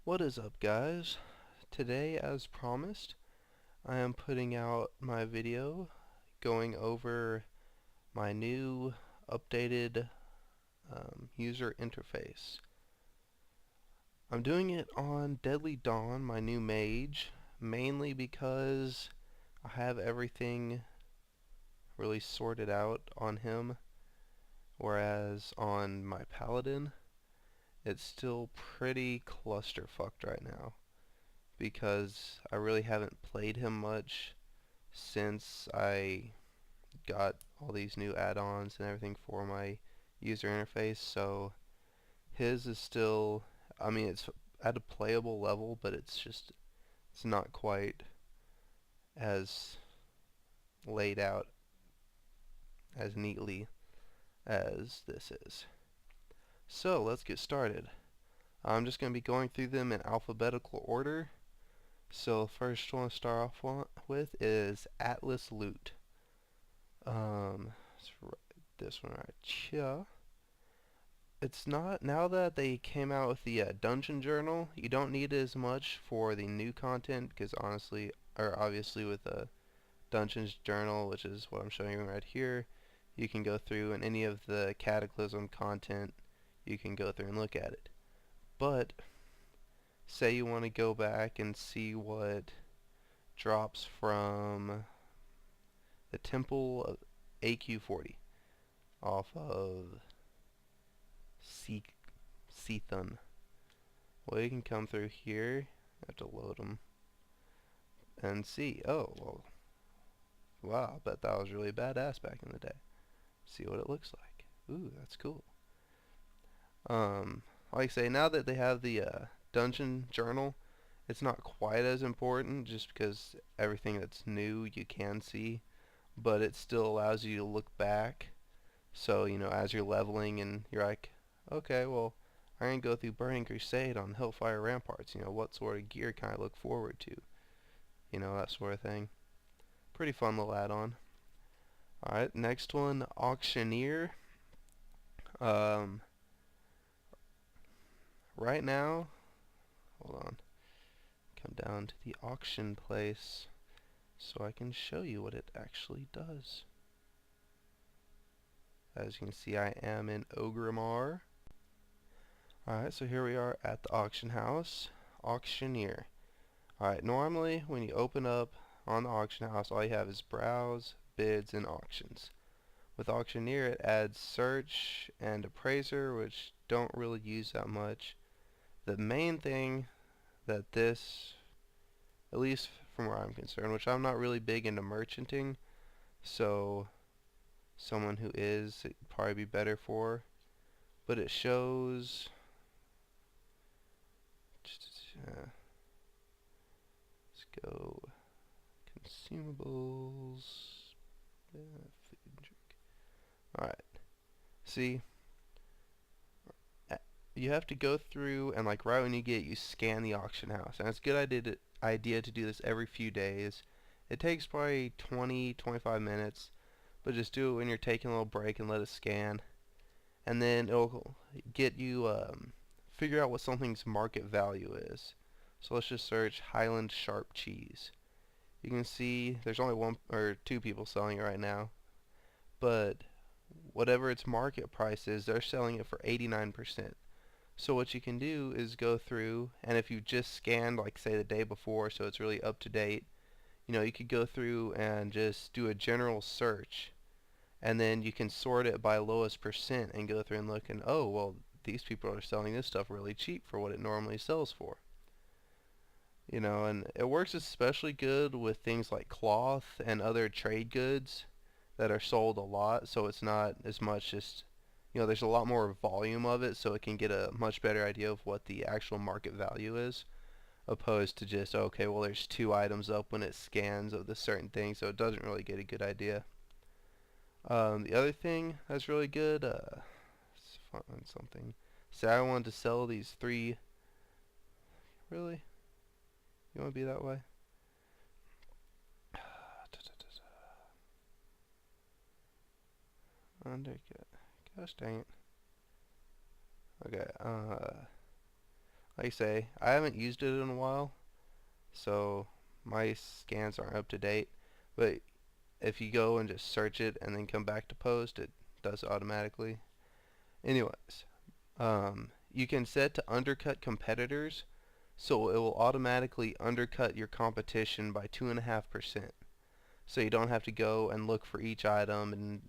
What is up, guys? Today, as promised, I am putting out my video going over my new updated user interface. I'm doing it on Deadly Dawn, my new mage, mainly because I have everything really sorted out on him, whereas on my paladin, it's still pretty clusterfucked right now, because I really haven't played him much since I got all these new add-ons and everything for my user interface. So his is still, I mean, it's at a playable level, but it's not quite as laid out as neatly as this is. So let's get started. I'm just going to be going through them in alphabetical order. So the first one to start off with is Atlas Loot. Let's write this one right here. It's not, now that they came out with the dungeon journal, you don't need it as much for the new content, because honestly, or obviously with a dungeons journal, which is what I'm showing you right here, you can go through and any of the cataclysm content, you can go through and look at it. But say you want to go back and see what drops from the Temple of AQ40 off of Seathun. Well, you can come through here. I have to load them and see. Oh, well, wow, I bet that was really badass back in the day. See what it looks like. Ooh, that's cool. Like I say, now that they have the dungeon journal, it's not quite as important just because everything that's new you can see, but it still allows you to look back. So, as you're leveling and you're like, okay, well, I'm going to go through Burning Crusade on Hellfire Ramparts. What sort of gear can I look forward to? That sort of thing. Pretty fun little add-on. Alright, next one, Auctioneer. Um, right now, hold on, come down to the auction place so I can show you what it actually does. As you can see, I am in Ogrimmar. Alright, so here we are at the auction house. Auctioneer. Alright, normally when you open up on the auction house, all you have is browse, bids, and auctions. With Auctioneer, it adds search and appraiser, which don't really use that much. The main thing that this, at least from where I'm concerned, which I'm not really big into merchanting, so someone who is, it'd probably be better for, but it shows, let's go consumables, food and drink. Alright, see, you have to go through and like right when you get it, you scan the auction house, and it's a good idea to do this every few days. It takes probably 20-25 minutes, but just do it when you're taking a little break and let it scan, and then it'll get you figure out what something's market value is. So let's just search Highland Sharp Cheese. You can see there's only one or two people selling it right now, but whatever its market price is, they're selling it for 89%. So what you can do is go through, and if you just scanned, like say the day before, so it's really up to date, you could go through and just do a general search, and then you can sort it by lowest percent and go through and look and, oh, well, these people are selling this stuff really cheap for what it normally sells for. And it works especially good with things like cloth and other trade goods that are sold a lot, so it's not as much just, there's a lot more volume of it, so it can get a much better idea of what the actual market value is, opposed to just, okay, well, there's two items up when it scans of the certain thing, so it doesn't really get a good idea. The other thing that's really good, let's find something. Say I wanted to sell these three. Really? You want to be that way? Gosh dang it. Okay, like I say, I haven't used it in a while, so my scans aren't up to date. But if you go and just search it and then come back to post, it does it automatically. Anyways, you can set to undercut competitors, so it will automatically undercut your competition by 2.5%. So you don't have to go and look for each item and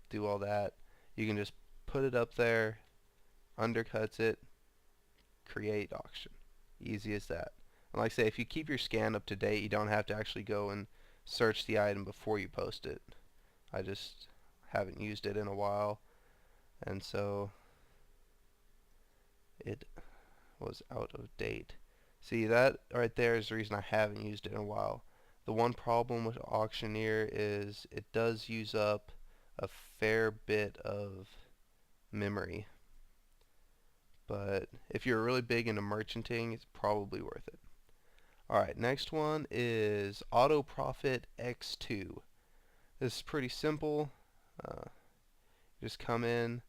do all that. You can just put it up there, undercuts it, create auction. Easy as that. And like I say, if you keep your scan up to date, you don't have to actually go and search the item before you post it. I just haven't used it in a while, and so it was out of date. See, that right there is the reason I haven't used it in a while. The one problem with Auctioneer is it does use up a fair bit of memory. But if you're really big into merchanting, it's probably worth it. Alright, next one is Auto Profit X2. This is pretty simple. Just come in,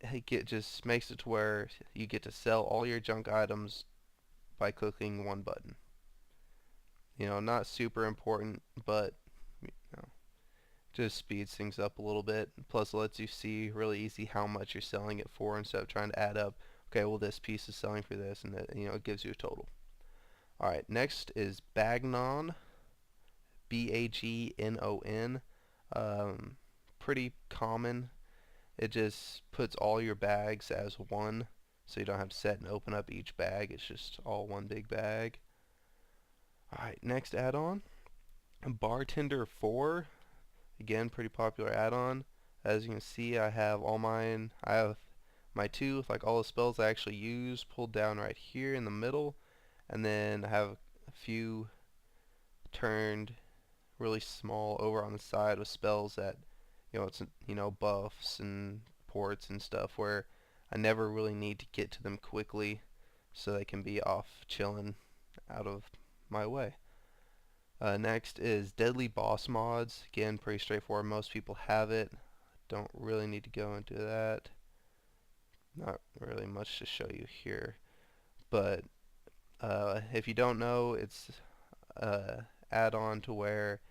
it just makes it to where you get to sell all your junk items by clicking one button. Not super important, but just speeds things up a little bit. Plus, it lets you see really easy how much you're selling it for instead of trying to add up. Okay, well this piece is selling for this, and it gives you a total. All right, next is Bagnon, Bagnon. Pretty common. It just puts all your bags as one, so you don't have to set and open up each bag. It's just all one big bag. Alright, next add-on, Bartender 4. Again, pretty popular add-on. As you can see, I have my two with like all the spells I actually use pulled down right here in the middle, and then I have a few turned really small over on the side with spells that it's buffs and ports and stuff where I never really need to get to them quickly, so they can be off chilling out of my way. Next is Deadly Boss Mods. Again, pretty straightforward. Most people have it. Don't really need to go into that. Not really much to show you here. But if you don't know, it's add-on to where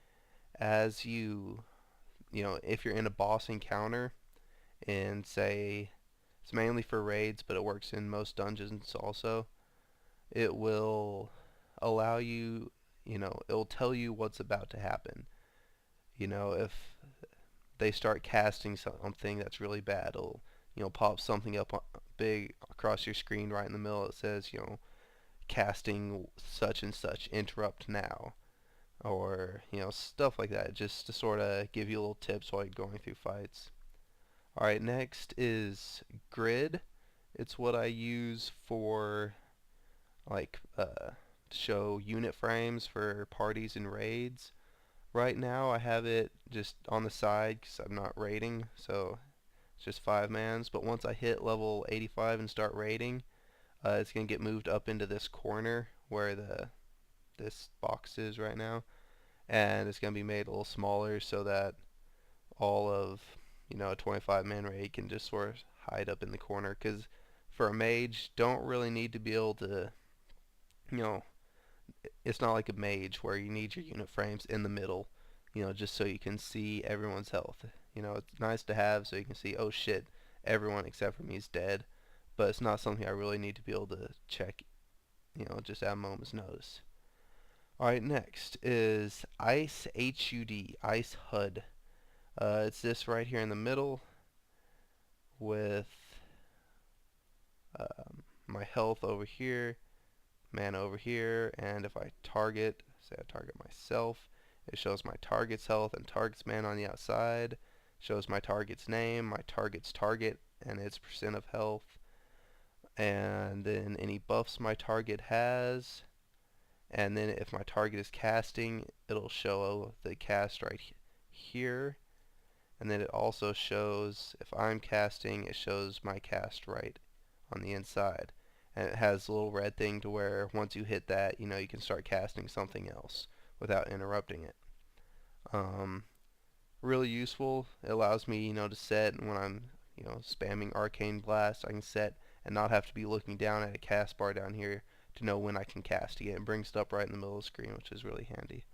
as if you're in a boss encounter, and say it's mainly for raids, but it works in most dungeons also, it will allow you, it will tell you what's about to happen. If they start casting something that's really bad, it'll, pop something up big across your screen right in the middle. It says, casting such and such, interrupt now. Or, stuff like that, just to sort of give you little tips while you're going through fights. Alright, next is Grid. It's what I use for, like, to show unit frames for parties and raids. Right now I have it just on the side because I'm not raiding, so it's just 5-mans. But once I hit level 85 and start raiding, it's going to get moved up into this corner where this box is right now, and it's going to be made a little smaller so that all of a 25-man raid can just sort of hide up in the corner. Because for a mage, don't really need to be able to, you know it's not like a mage where you need your unit frames in the middle, just so you can see everyone's health. It's nice to have so you can see, oh shit, everyone except for me is dead, but it's not something I really need to be able to check, just at a moment's notice. Alright, next is Ice HUD, Ice HUD. It's this right here in the middle with my health over here, mana over here, and if I target, say I target myself, it shows my target's health and target's mana on the outside, shows my target's name, my target's target, and its percent of health, and then any buffs my target has, and then if my target is casting, it'll show the cast right here, and then it also shows, if I'm casting, it shows my cast right on the inside. And it has a little red thing to where once you hit that, you can start casting something else without interrupting it. Really useful. It allows me, to set when I'm, spamming Arcane Blast, I can set and not have to be looking down at a cast bar down here to know when I can cast again. It brings it up right in the middle of the screen, which is really handy.